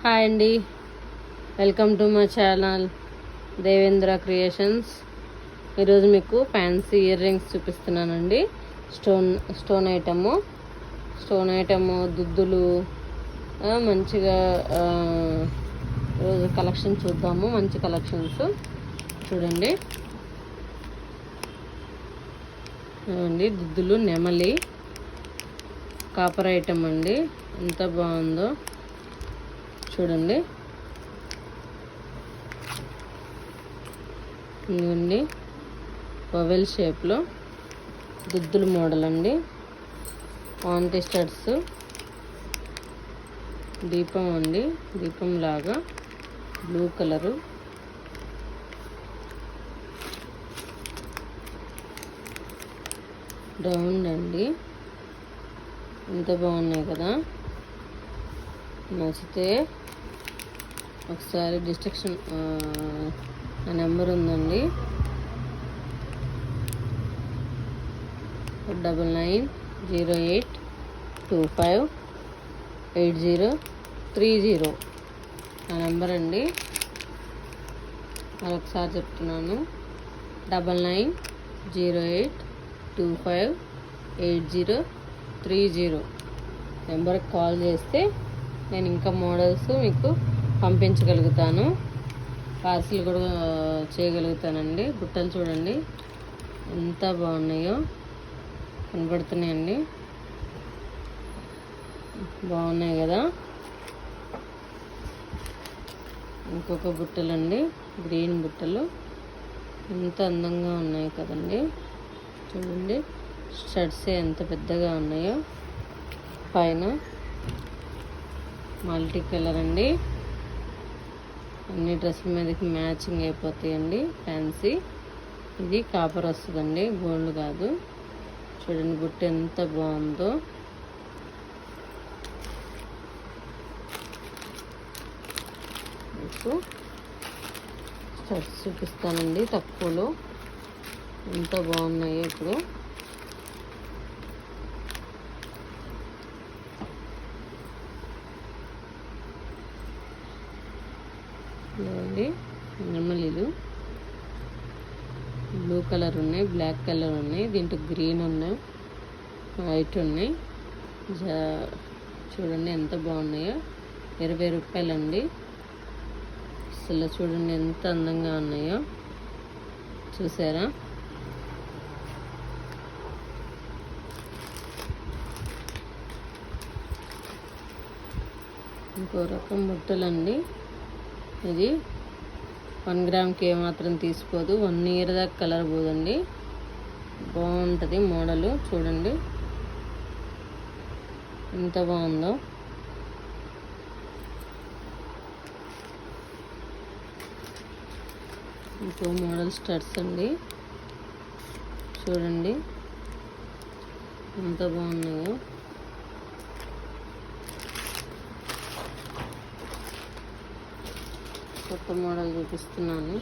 Hi అండి, welcome to my channel Devendra creations. ఈరోజు మీకు ఫ్యాన్సీ ఇయర్ రింగ్స్ చూపిస్తున్నానండి. స్టోన్ ఐటము దుద్దులు మంచిగా ఈరోజు కలెక్షన్ చూద్దాము. మంచి కలెక్షన్స్ చూడండి. దుద్దులు నెమలి కాపర్ ఐటమ్ అండి, ఎంత బాగుందో చూడండి. ఇవ్వండి ఓవెల్ షేప్లో దుద్దులు మోడల్ అండి. ఆంటీ స్టడ్స్ దీపం అండి, దీపం లాగా బ్లూ కలరు. రౌండ్ అండి, ఎంత బాగున్నాయి కదా. నచ్చితే ఒకసారి డిస్ట్రక్షన్ నా నెంబర్ ఉందండి, 9908258030 నా నెంబర్ అండి. మరొకసారి చెప్తున్నాను, 9908258030 నెంబర్కి కాల్ చేస్తే నేను ఇంకా మోడల్స్ మీకు పంపించగలుగుతాను, పార్సిల్ కూడా చేయగలుగుతానండి. బుట్టలు చూడండి ఎంత బాగున్నాయో, కనబడుతున్నాయండి, బాగున్నాయి కదా. ఇంకొక బుట్టలు అండి, గ్రీన్ బుట్టలు ఎంత అందంగా ఉన్నాయి కదండి. చూడండి షర్ట్స్ ఎంత పెద్దగా ఉన్నాయో. పైన మల్టీ కలర్ అండి, అన్ని డ్రెస్సుల మీదకి మ్యాచింగ్ అయిపోతాయండి. ఫ్యాన్సీ ఇది కాపర్ వస్తుందండి, గోల్డ్ కాదు. చూడండి బుట్ట ఎంత బాగుందో. మీకు షర్ట్స్ చూపిస్తానండి తక్కువలో, ఎంత బాగున్నాయో. ఇప్పుడు ఇవ్వండి నెమలీలు బ్లూ కలర్ ఉన్నాయి, బ్లాక్ కలర్ ఉన్నాయి, దీంట్లో గ్రీన్ ఉన్నాయి, వైట్ ఉన్నాయి. చూడండి ఎంత బాగున్నాయో. 20 రూపాయలండి. అసలు చూడండి ఎంత అందంగా ఉన్నాయో, చూసారా. ఇంకో రకం బుట్టలండి. ఇది 1 గ్రామ్కి ఏమాత్రం తీసుకోదు, 1 ఇయర్ దాకా కలర్ పోదండి. బాగుంటుంది మోడలు, చూడండి ఎంత బాగుందో. ఇంకో మోడల్ స్టడ్స్ అండి, చూడండి ఎంత బాగున్నాయో. కొత్త మోడల్ చూపిస్తున్నాను.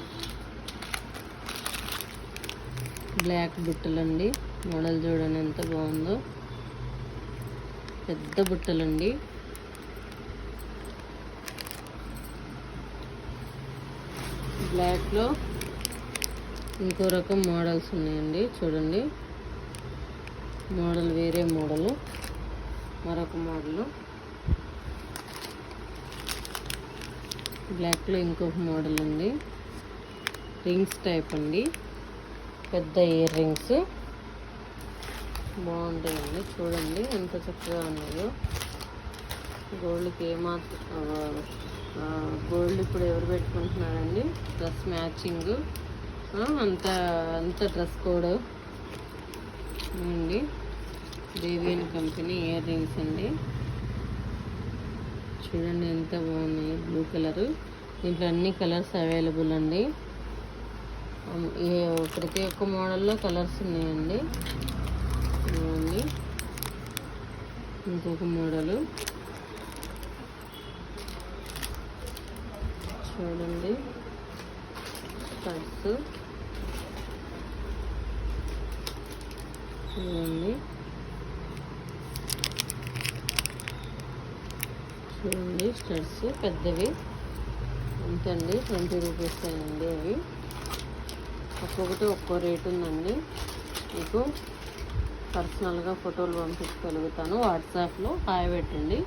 బ్లాక్ బుట్టలండి, మోడల్ చూడండి ఎంత బాగుందో. పెద్ద బుట్టలండి. బ్లాక్లో ఇంకో రకం మోడల్స్ ఉన్నాయండి, చూడండి. మోడల్ వేరే మోడలు, మరొక మోడలు. బ్లాక్లో ఇంకొక మోడల్ అండి, రింగ్స్ టైప్ అండి, పెద్ద ఇయర్ రింగ్స్ బాగుంటాయండి. చూడండి ఎంత చక్కగా ఉన్నాయో. గోల్డ్కి ఏమాత్రం గోల్డ్ ఇప్పుడు ఎవరు పెట్టుకుంటున్నారండి, డ్రెస్ మ్యాచింగ్ అంత డ్రెస్ కోడ్ అండి. దేవియన్ కంపెనీ ఇయర్ రింగ్స్ అండి, చూడండి ఎంత బాగున్నాయి. బ్లూ కలరు, దీంట్లో అన్ని కలర్స్ అవైలబుల్ అండి. ప్రతి ఒక్క మోడల్లో కలర్స్ ఉన్నాయండి. చూడండి ఇంకొక మోడలు, చూడండి స్టడ్స్, చూడండి చూడండి ఇదిగోండి స్టడ్స్ పెద్దవి అంతండి, 20 రూపీస్ అండి. అవి ఒక్కొక్కటి ఒక్కో రేటు ఉందండి. మీకు పర్సనల్గా ఫోటోలు పంపించగలుగుతాను. వాట్సాప్లో హాయ్ పెట్టండి.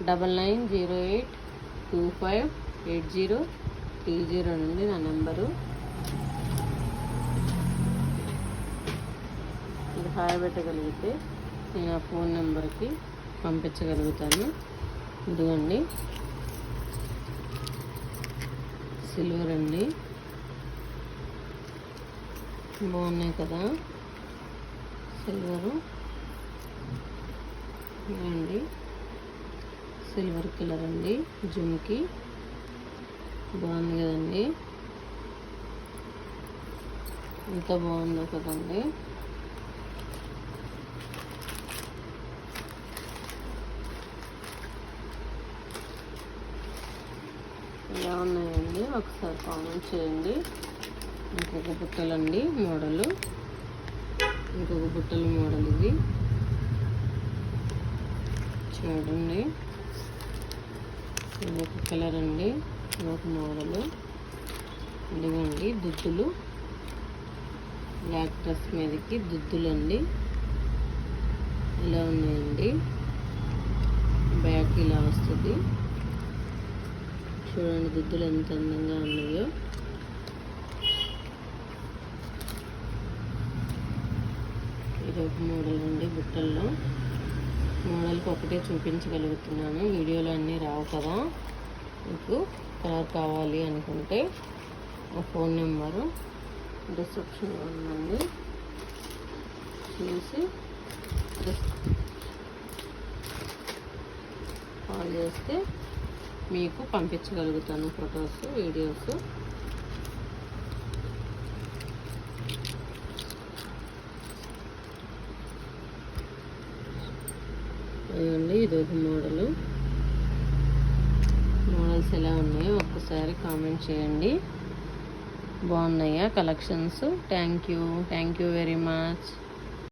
9908258030 నుండి నా నెంబరు. ఇది హాయ్ పెట్టగలిగితే నేను ఆ ఫోన్ నెంబర్కి పంపించగలుగుతాను. ఇదిగోండి సిల్వర్ అండి, బాగున్నాయి కదా సిల్వరు. ఇదండి సిల్వర్ కలర్ అండి, జుమ్కి బాగుంది కదండి, ఎంత బాగుందో కదండి. ఎలా ఉన్నాయండి ఒకసారి కామెంట్ చేయండి. ఇంకొక బుట్టలండి మోడలు, ఇంకొక బుట్టల మోడల్ ఇది చూడండి. ఇదొక కలర్ అండి, ఇదొక మోడలు. ఇదిగోండి దుద్దులు, బ్లాక్ డ్రెస్ మీదకి దుద్దులండి ఇలా ఉన్నాయండి. బ్యాక్ ఇలా వస్తుంది చూడండి, దుద్దులు ఎంత అందంగా ఉన్నాయో. ఇది ఒక మోడల్ అండి. బుట్టల్లో మోడల్కి ఒకటే చూపించగలుగుతున్నాను, వీడియోలో అన్నీ రావు కదా. మీకు కలర్ కావాలి అనుకుంటే ఆ ఫోన్ నెంబరు డిస్క్రిప్షన్లో ఉందండి, చూసి కాల్ చేస్తే మీకు పంపించగలుగుతాను ఫొటోస్, వీడియోస్. ఇదండి ఇదొక మోడలు. మోడల్స్ ఎలా ఉన్నాయో ఒక్కసారి కామెంట్ చేయండి. బాగున్నాయా collections? Thank you very much.